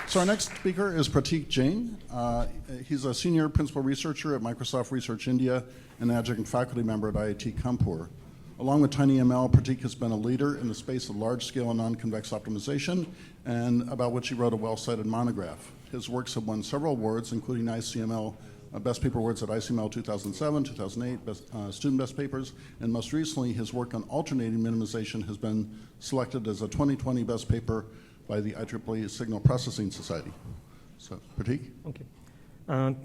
So our next speaker is Prateek Jain. He's a senior principal researcher at Microsoft Research India and adjunct faculty member at IIT Kanpur. Along with tinyML, Prateek has been a leader in the space of large-scale and non-convex optimization, and about which he wrote a well-cited monograph. His works have won several awards, including ICML Best Paper Awards at ICML 2007, 2008, Student Best Papers, and most recently, his work on alternating minimization has been selected as a 2020 Best Paper by the IEEE Signal Processing Society. So, Prateek? Okay.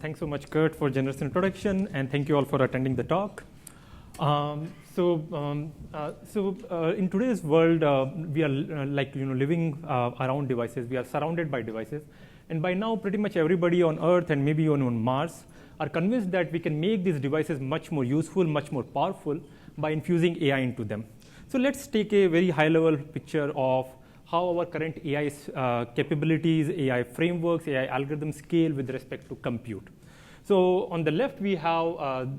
Thanks so much, Kurt, for generous introduction, and thank you all for attending the talk. In today's world, we are living around devices. We are surrounded by devices, and by now, pretty much everybody on Earth and maybe even on Mars are convinced that we can make these devices much more useful, much more powerful by infusing AI into them. So let's take a very high-level picture of how our current AI capabilities, AI frameworks, AI algorithms scale with respect to compute. So on the left, we have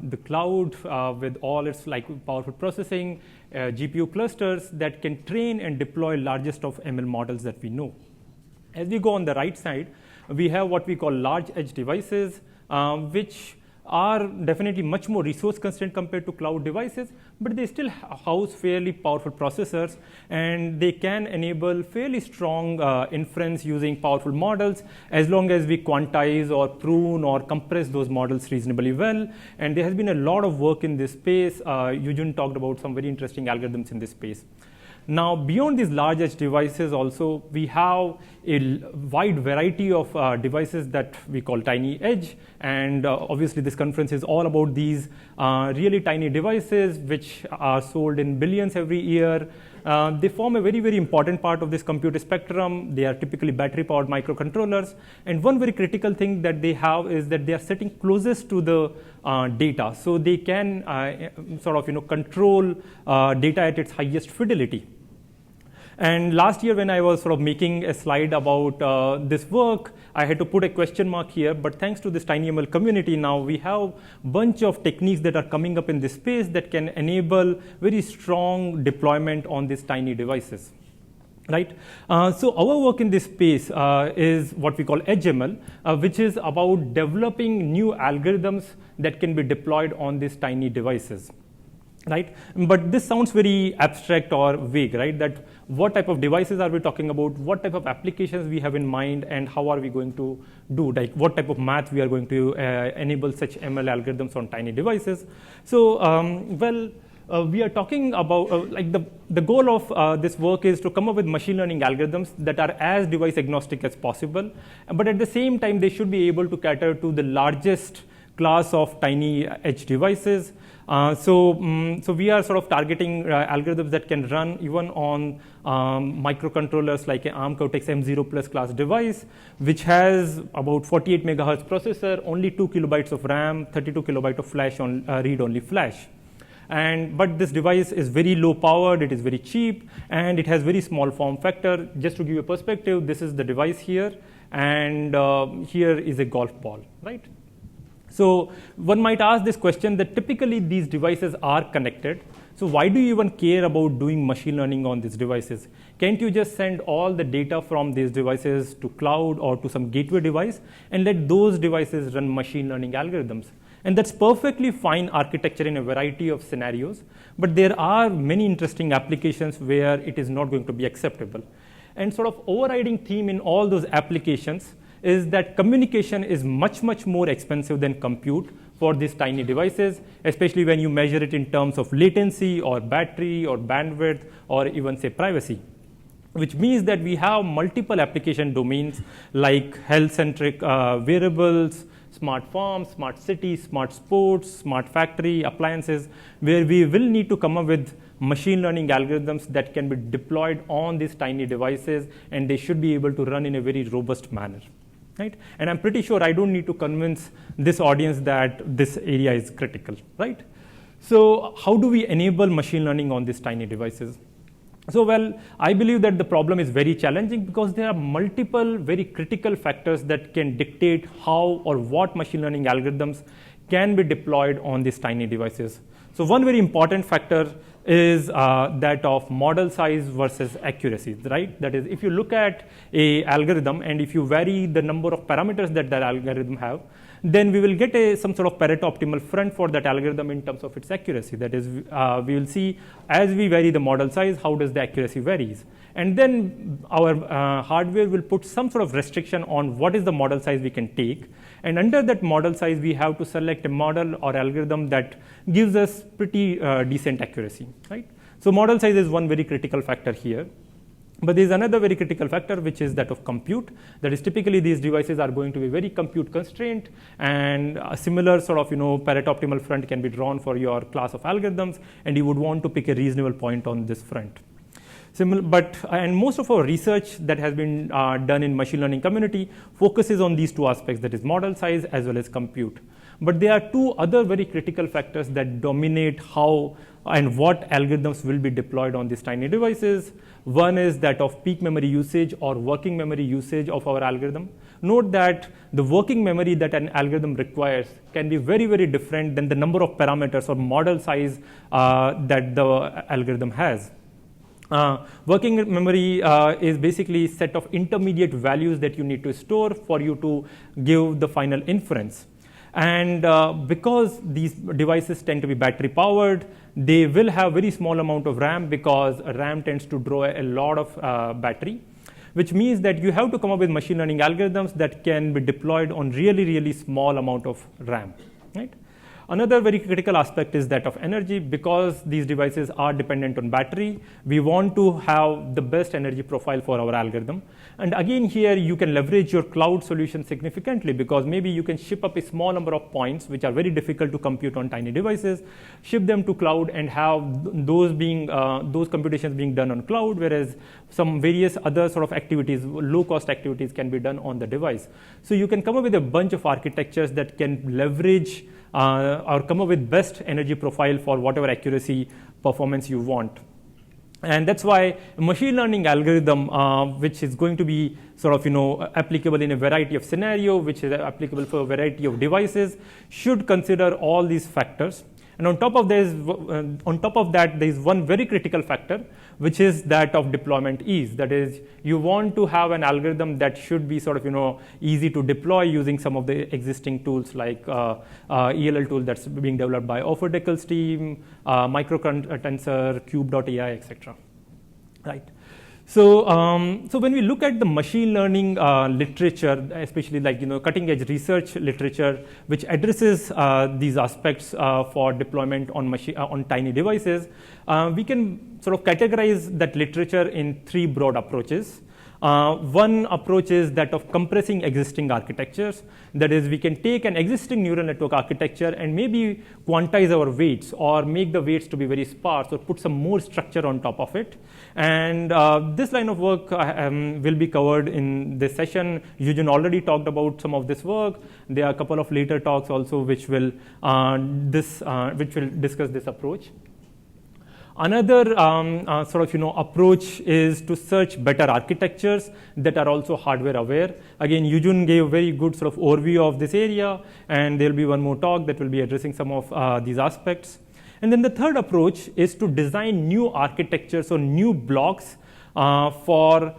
the cloud with all its powerful processing, GPU clusters that can train and deploy largest of ML models that we know. As we go on the right side, we have what we call large edge devices, which are definitely much more resource constrained compared to cloud devices, but they still house fairly powerful processors, and they can enable fairly strong inference using powerful models as long as we quantize or prune or compress those models reasonably well. And there has been a lot of work in this space. Eugene talked about some very interesting algorithms in this space. Now, beyond these large edge devices also, we have a wide variety of devices that we call tiny edge. And obviously, this conference is all about these really tiny devices, which are sold in billions every year. They form a very, very important part of this computer spectrum. They are typically battery-powered microcontrollers. And one very critical thing that they have is that they are sitting closest to the data. So they can control data at its highest fidelity. And last year, when I was making a slide about this work, I had to put a question mark here. But thanks to this tinyML community, now we have a bunch of techniques that are coming up in this space that can enable very strong deployment on these tiny devices. Right? So our work in this space is what we call EdgeML, which is about developing new algorithms that can be deployed on these tiny devices. Right? But this sounds very abstract or vague, right? That what type of devices are we talking about? What type of applications we have in mind, and how are we going to do? Like what type of math we are going to enable such ML algorithms on tiny devices? So, we are talking about the goal of this work is to come up with machine learning algorithms that are as device agnostic as possible, but at the same time they should be able to cater to the largest class of tiny edge devices. So we are targeting algorithms that can run even on microcontrollers like an ARM Cortex M0 Plus class device, which has about 48 megahertz processor, only 2 kilobytes of RAM, 32 kilobytes of flash on read-only flash. But this device is very low powered, it is very cheap, and it has very small form factor. Just to give you a perspective, this is the device here, and here is a golf ball, right? So one might ask this question that typically these devices are connected. So why do you even care about doing machine learning on these devices? Can't you just send all the data from these devices to cloud or to some gateway device and let those devices run machine learning algorithms? And that's perfectly fine architecture in a variety of scenarios, but there are many interesting applications where it is not going to be acceptable. And overriding theme in all those applications is that communication is much, much more expensive than compute for these tiny devices, especially when you measure it in terms of latency or battery or bandwidth or even say privacy, which means that we have multiple application domains like health-centric wearables, smart farms, smart cities, smart sports, smart factory, appliances, where we will need to come up with machine learning algorithms that can be deployed on these tiny devices, and they should be able to run in a very robust manner. Right? And I'm pretty sure I don't need to convince this audience that this area is critical, right? So how do we enable machine learning on these tiny devices? So, I believe that the problem is very challenging because there are multiple very critical factors that can dictate how or what machine learning algorithms can be deployed on these tiny devices. So one very important factor is that of model size versus accuracy, right? That is, if you look at a algorithm and if you vary the number of parameters that algorithm have, then we will get some sort of Pareto optimal front for that algorithm in terms of its accuracy. That is, we will see as we vary the model size, how does the accuracy varies. And then our hardware will put some sort of restriction on what is the model size we can take. And under that model size, we have to select a model or algorithm that gives us pretty decent accuracy, right? So model size is one very critical factor here. But there is another very critical factor, which is that of compute. That is, typically these devices are going to be very compute constrained, and a similar sort of Pareto optimal front can be drawn for your class of algorithms, and you would want to pick a reasonable point on this front. And most of our research that has been done in machine learning community focuses on these two aspects, that is model size as well as compute. But there are two other very critical factors that dominate how and what algorithms will be deployed on these tiny devices. One is that of peak memory usage or working memory usage of our algorithm. Note that the working memory that an algorithm requires can be very, very different than the number of parameters or model size that the algorithm has. Working memory is basically a set of intermediate values that you need to store for you to give the final inference. And because these devices tend to be battery powered, they will have very small amount of RAM, because RAM tends to draw a lot of battery, which means that you have to come up with machine learning algorithms that can be deployed on really, really small amount of RAM, right? Another very critical aspect is that of energy. Because these devices are dependent on battery, we want to have the best energy profile for our algorithm. And again, here you can leverage your cloud solution significantly, because maybe you can ship up a small number of points, which are very difficult to compute on tiny devices, ship them to cloud and have those computations being done on cloud, whereas some various other sort of activities, low-cost activities, can be done on the device. So you can come up with a bunch of architectures that can leverage or come up with best energy profile for whatever accuracy performance you want. And that's why a machine learning algorithm, which is going to be sort of applicable in a variety of scenario, which is applicable for a variety of devices, should consider all these factors. And on top of that, there is one very critical factor, which is that of deployment ease. That is, you want to have an algorithm that should be sort of easy to deploy using some of the existing tools, like ELL tool that's being developed by Offerdeckel's team, Microtensor, Cube.ai, etc. Right. So when we look at the machine learning literature, especially like cutting edge research literature, which addresses these aspects for deployment on tiny devices, we can sort of categorize that literature in three broad approaches. One approach is that of compressing existing architectures. That is, we can take an existing neural network architecture and maybe quantize our weights, or make the weights to be very sparse, or put some more structure on top of it. And this line of work will be covered in this session. Eugene already talked about some of this work. There are a couple of later talks also which will discuss this approach. Another sort of approach is to search better architectures that are also hardware aware. Again, Eugene gave a very good sort of overview of this area, and there will be one more talk that will be addressing some of these aspects. And then the third approach is to design new architectures or new blocks for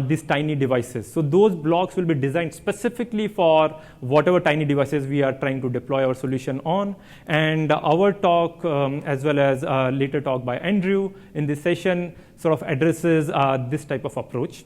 these tiny devices. So those blocks will be designed specifically for whatever tiny devices we are trying to deploy our solution on. And our talk, as well as later talk by Andrew in this session, sort of addresses this type of approach.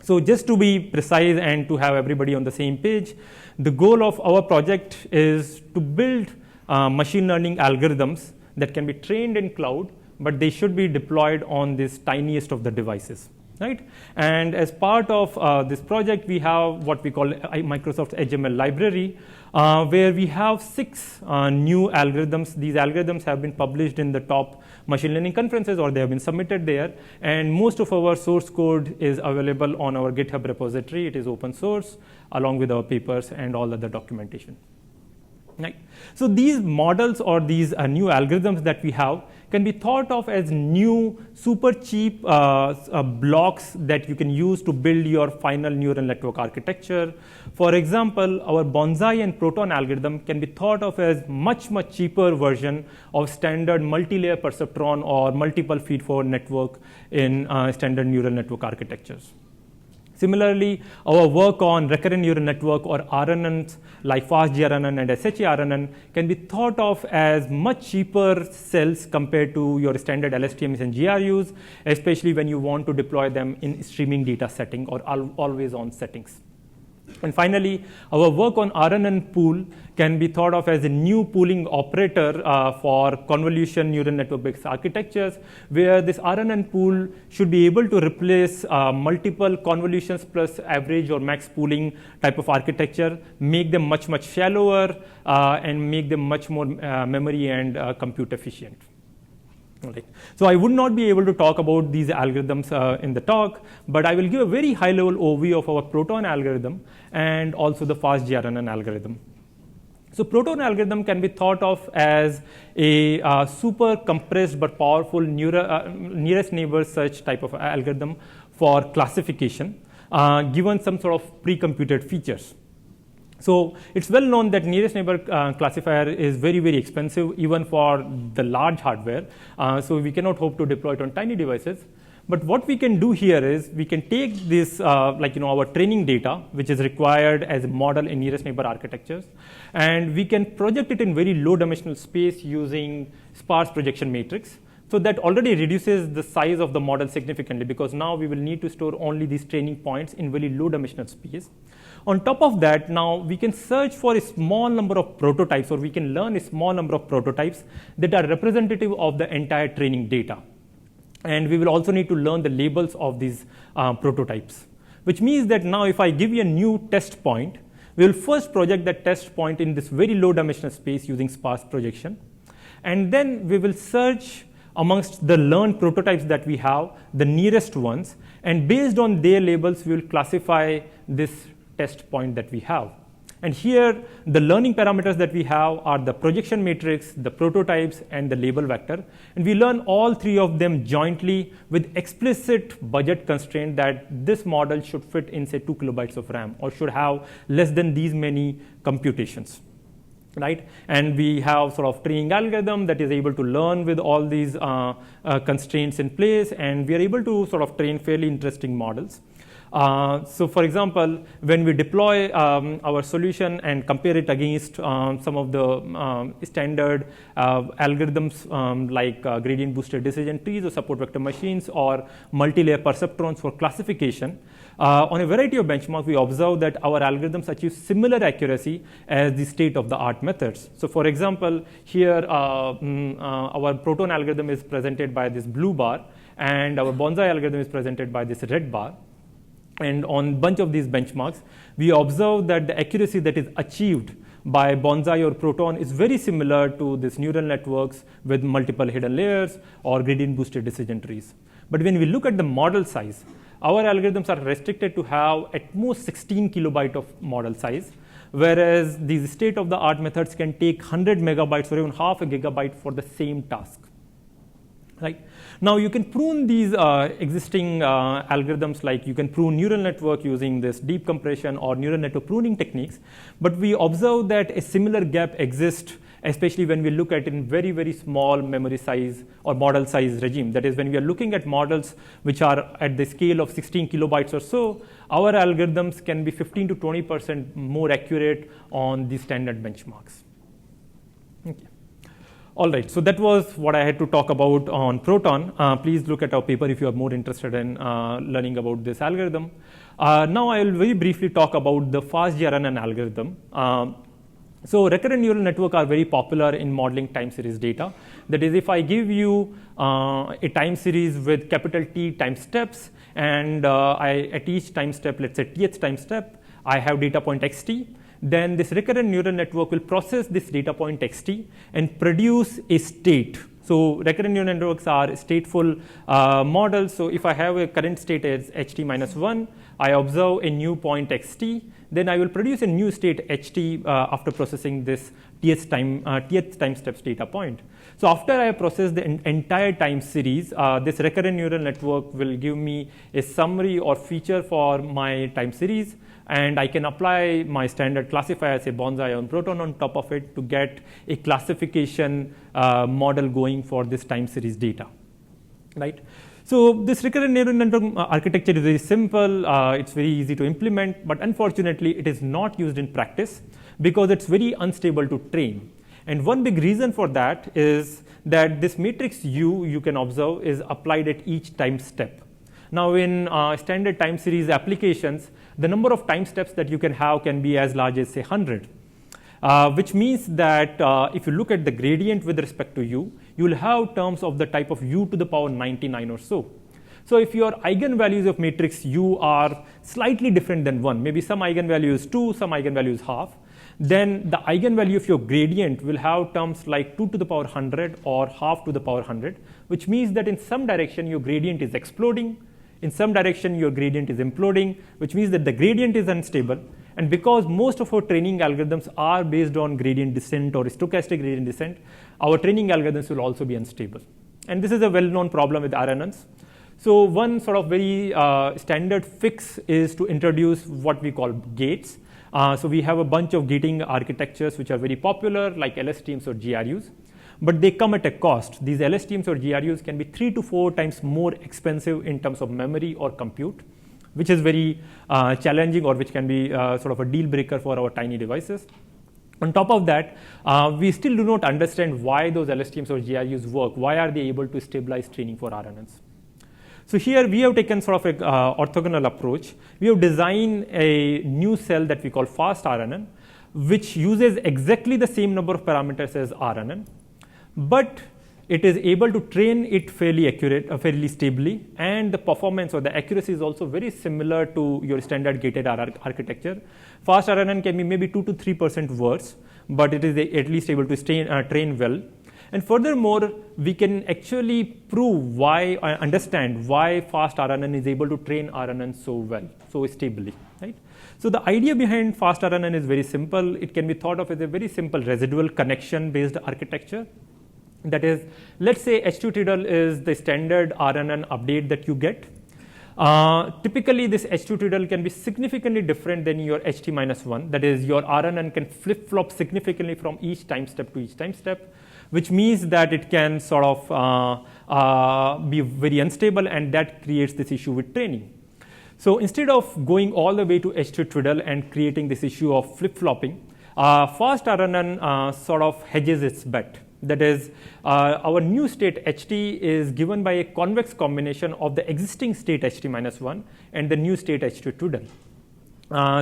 So just to be precise and to have everybody on the same page, the goal of our project is to build machine learning algorithms that can be trained in cloud, but they should be deployed on this tiniest of the devices. Right? And as part of this project, we have what we call Microsoft EdgeML library, where we have 6 new algorithms. These algorithms have been published in the top machine learning conferences, or they have been submitted there. And most of our source code is available on our GitHub repository. It is open source, along with our papers and all other documentation. Right? So these models or these new algorithms that we have can be thought of as new super cheap blocks that you can use to build your final neural network architecture. For example, our Bonsai and Proton algorithm can be thought of as much cheaper version of standard multi-layer perceptron or multiple feed-forward network in standard neural network architectures. Similarly, our work on recurrent neural network or RNNs like FastRNN and SHRNN can be thought of as much cheaper cells compared to your standard LSTMs and GRUs, especially when you want to deploy them in streaming data setting or always on settings. And finally, our work on RNN pool can be thought of as a new pooling operator for convolution neural network-based architectures, where this RNN pool should be able to replace multiple convolutions plus average or max pooling type of architecture, make them much shallower, and make them much more memory and compute efficient. Right. So I would not be able to talk about these algorithms in the talk, but I will give a very high-level overview of our Proton algorithm and also the FastRNN algorithm. So Proton algorithm can be thought of as a super compressed but powerful nearest neighbor search type of algorithm for classification, given some sort of pre-computed features. So it's well known that nearest neighbor classifier is very expensive, even for the large hardware. So we cannot hope to deploy it on tiny devices. But what we can do here is we can take this, our training data, which is required as a model in nearest neighbor architectures, and we can project it in very low dimensional space using sparse projection matrix. So that already reduces the size of the model significantly, because now we will need to store only these training points in very low dimensional space. On top of that, now we can search for a small number of prototypes, or we can learn a small number of prototypes that are representative of the entire training data. And we will also need to learn the labels of these prototypes, which means that now if I give you a new test point, we will first project that test point in this very low dimensional space using sparse projection. And then we will search amongst the learned prototypes that we have, the nearest ones, and based on their labels, we will classify this test point that we have. And here, the learning parameters that we have are the projection matrix, the prototypes, and the label vector. And we learn all three of them jointly with explicit budget constraint that this model should fit in, say, 2 kilobytes of RAM, or should have less than these many computations. Right? And we have sort of training algorithm that is able to learn with all these constraints in place, and we are able to sort of train fairly interesting models. So for example, when we deploy our solution and compare it against some of the standard algorithms like gradient boosted decision trees or support vector machines or multi-layer perceptrons for classification, on a variety of benchmarks, we observe that our algorithms achieve similar accuracy as the state-of-the-art methods. So for example, here our Proton algorithm is presented by this blue bar, and our Bonsai algorithm is presented by this red bar. And on a bunch of these benchmarks, we observe that the accuracy that is achieved by Bonsai or Proton is very similar to these neural networks with multiple hidden layers or gradient boosted decision trees. But when we look at the model size, our algorithms are restricted to have at most 16 kilobyte of model size, whereas these state-of-the-art methods can take 100 megabytes or even half a gigabyte for the same task. Right? Now you can prune these existing algorithms, like you can prune neural network using this deep compression or neural network pruning techniques, but we observe that a similar gap exists, especially when we look at in very small memory size or model size regime. That is, when we are looking at models which are at the scale of 16 kilobytes or so, our algorithms can be 15 to 20% more accurate on the standard benchmarks. Okay. All right, so that was what I had to talk about on Proton. Please look at our paper if you are more interested in learning about this algorithm. Now I will very briefly talk about the FastRNN algorithm. So recurrent neural network are very popular in modeling time series data. That is, if I give you a time series with capital T time steps, and at each time step, let's say tth time step, I have data point xt, then this recurrent neural network will process this data point xt and produce a state. So recurrent neural networks are stateful models. So if I have a current state as ht minus 1, I observe a new point xt, then I will produce a new state ht after processing this tth time steps data point. So after I process the entire time series, this recurrent neural network will give me a summary or feature for my time series, and I can apply my standard classifier, say bonsai on Proton on top of it to get a classification model going for this time series data, right? So this recurrent neural network architecture is very simple. It's very easy to implement, but unfortunately, it is not used in practice because it's very unstable to train. And one big reason for that is that this matrix U, you can observe, is applied at each time step. Now, in standard time series applications, the number of time steps that you can have can be as large as, say, 100. Which means that if you look at the gradient with respect to U, you will have terms of the type of U to the power 99 or so. So if your eigenvalues of matrix U are slightly different than 1, maybe some eigenvalue is 2, some eigenvalue is half, then the eigenvalue of your gradient will have terms like 2 to the power 100 or half to the power 100, which means that in some direction your gradient is exploding, in some direction your gradient is imploding, which means that the gradient is unstable. And because most of our training algorithms are based on gradient descent or stochastic gradient descent, our training algorithms will also be unstable. And this is a well-known problem with RNNs. So one sort of very standard fix is to introduce what we call gates. So we have a bunch of gating architectures which are very popular, like LSTMs or GRUs, but they come at a cost. These LSTMs or GRUs can be 3 to 4 times more expensive in terms of memory or compute, which is very challenging, or which can be sort of a deal breaker for our tiny devices. On top of that, we still do not understand why those LSTMs or GRUs work. Why are they able to stabilize training for RNNs? So here we have taken sort of an orthogonal approach. We have designed a new cell that we call FastRNN, which uses exactly the same number of parameters as RNN, but it is able to train it fairly stably, and the performance or the accuracy is also very similar to your standard gated architecture. FastRNN can be maybe 2 to 3% worse, but it is at least able to train well. And furthermore, we can actually prove understand why FastRNN is able to train RNN so well, so stably, right? So the idea behind FastRNN is very simple. It can be thought of as a very simple residual connection-based architecture. That is, let's say h2TDL is the standard RNN update that you get. Typically, this h2TDL can be significantly different than your ht-1. That is, your RNN can flip-flop significantly from each time step to each time step, which means that it can sort of be very unstable, and that creates this issue with training. So instead of going all the way to h2TDL and creating this issue of flip-flopping, FastRNN sort of hedges its bet. That is, our new state ht is given by a convex combination of the existing state ht-1 and the new state h2TDL.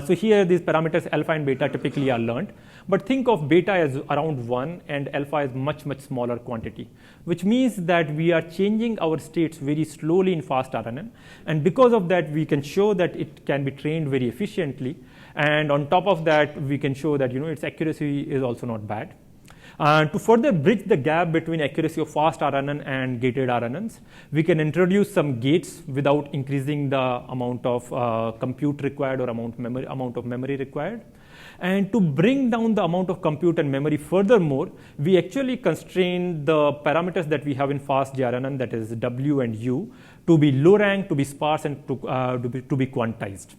So here these parameters alpha and beta typically are learned, but think of beta as around 1 and alpha as much smaller quantity, which means that we are changing our states very slowly in FastRNN, and because of that we can show that it can be trained very efficiently, and on top of that we can show that its accuracy is also not bad. To further bridge the gap between accuracy of FastRNN and gated RNNs, we can introduce some gates without increasing the amount of compute required or amount of memory required. And to bring down the amount of compute and memory furthermore, we actually constrain the parameters that we have in FastRNN, that is W and U, to be low rank, to be sparse, and to be quantized.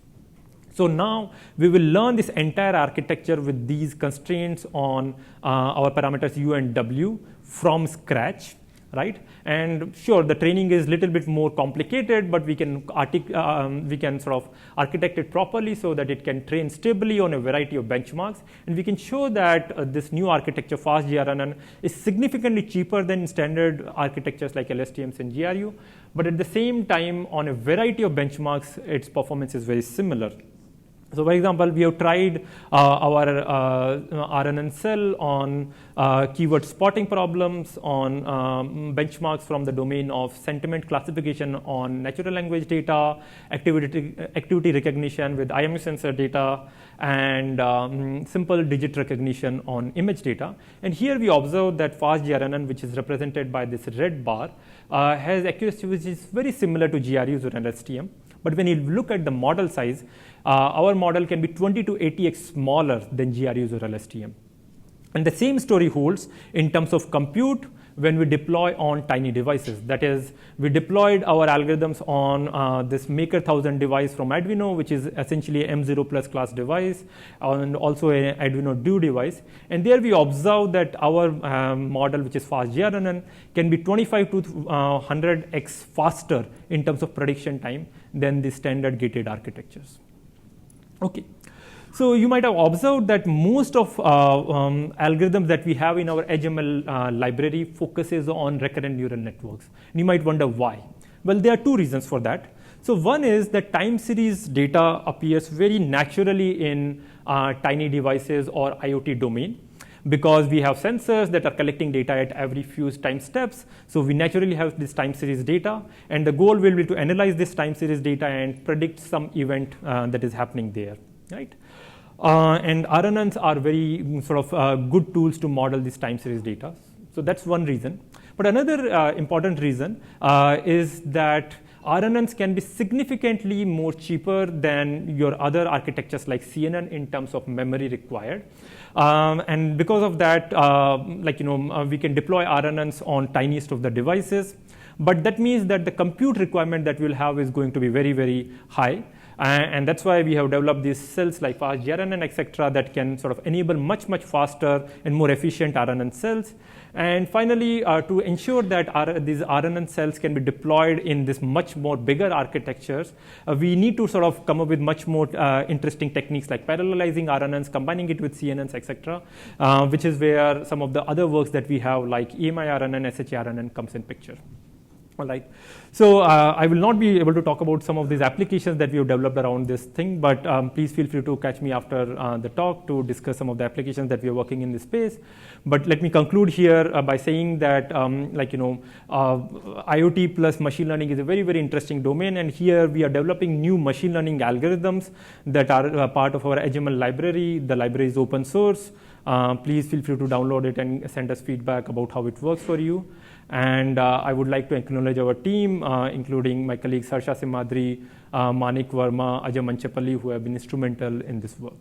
So now we will learn this entire architecture with these constraints on our parameters U and W from scratch, right? And sure, the training is a little bit more complicated, but we can sort of architect it properly so that it can train stably on a variety of benchmarks. And we can show that this new architecture, FastRNN, is significantly cheaper than standard architectures like LSTMs and GRU. But at the same time, on a variety of benchmarks, its performance is very similar. So for example, we have tried our RNN cell on keyword spotting problems, on benchmarks from the domain of sentiment classification on natural language data, activity recognition with IMU sensor data, and simple digit recognition on image data. And here we observe that FastRNN, which is represented by this red bar, has accuracy which is very similar to GRUs or LSTM. But when you look at the model size, our model can be 20 to 80x smaller than GRUs or LSTM. And the same story holds in terms of compute when we deploy on tiny devices. That is, we deployed our algorithms on this Maker 1000 device from Arduino, which is essentially an M0 plus class device, and also an Arduino Duo device. And there we observe that our model, which is FastRNN, can be 25 to 100x faster in terms of prediction time than the standard gated architectures. Okay. So you might have observed that most of algorithms that we have in our HML library focuses on recurrent neural networks. And you might wonder why. Well, there are two reasons for that. So one is that time series data appears very naturally in tiny devices or IoT domain, because we have sensors that are collecting data at every few time steps. So we naturally have this time series data, and the goal will be to analyze this time series data and predict some event that is happening there, right? And RNNs are very sort of good tools to model this time series data. So that's one reason. But another important reason is that RNNs can be significantly more cheaper than your other architectures like CNN in terms of memory required. And because of that, we can deploy RNNs on tiniest of the devices. But that means that the compute requirement that we'll have is going to be very, very high. And that's why we have developed these cells like FastRNN, etc., that can sort of enable much, much faster and more efficient RNN cells. And finally, to ensure that these RNN cells can be deployed in this much more bigger architectures, we need to sort of come up with much more interesting techniques like parallelizing RNNs, combining it with CNNs, etc., which is where some of the other works that we have like EMI RNN, SHRNN comes in picture. All right. So I will not be able to talk about some of these applications that we have developed around this thing, but please feel free to catch me after the talk to discuss some of the applications that we are working in this space. But let me conclude here by saying that IoT plus machine learning is a very, very interesting domain, and here we are developing new machine learning algorithms that are part of our HML library. The library is open source. Please feel free to download it and send us feedback about how it works for you. And I would like to acknowledge our team, including my colleagues Harsha Simhadri, Manik Verma, Ajay Manchapalli, who have been instrumental in this work.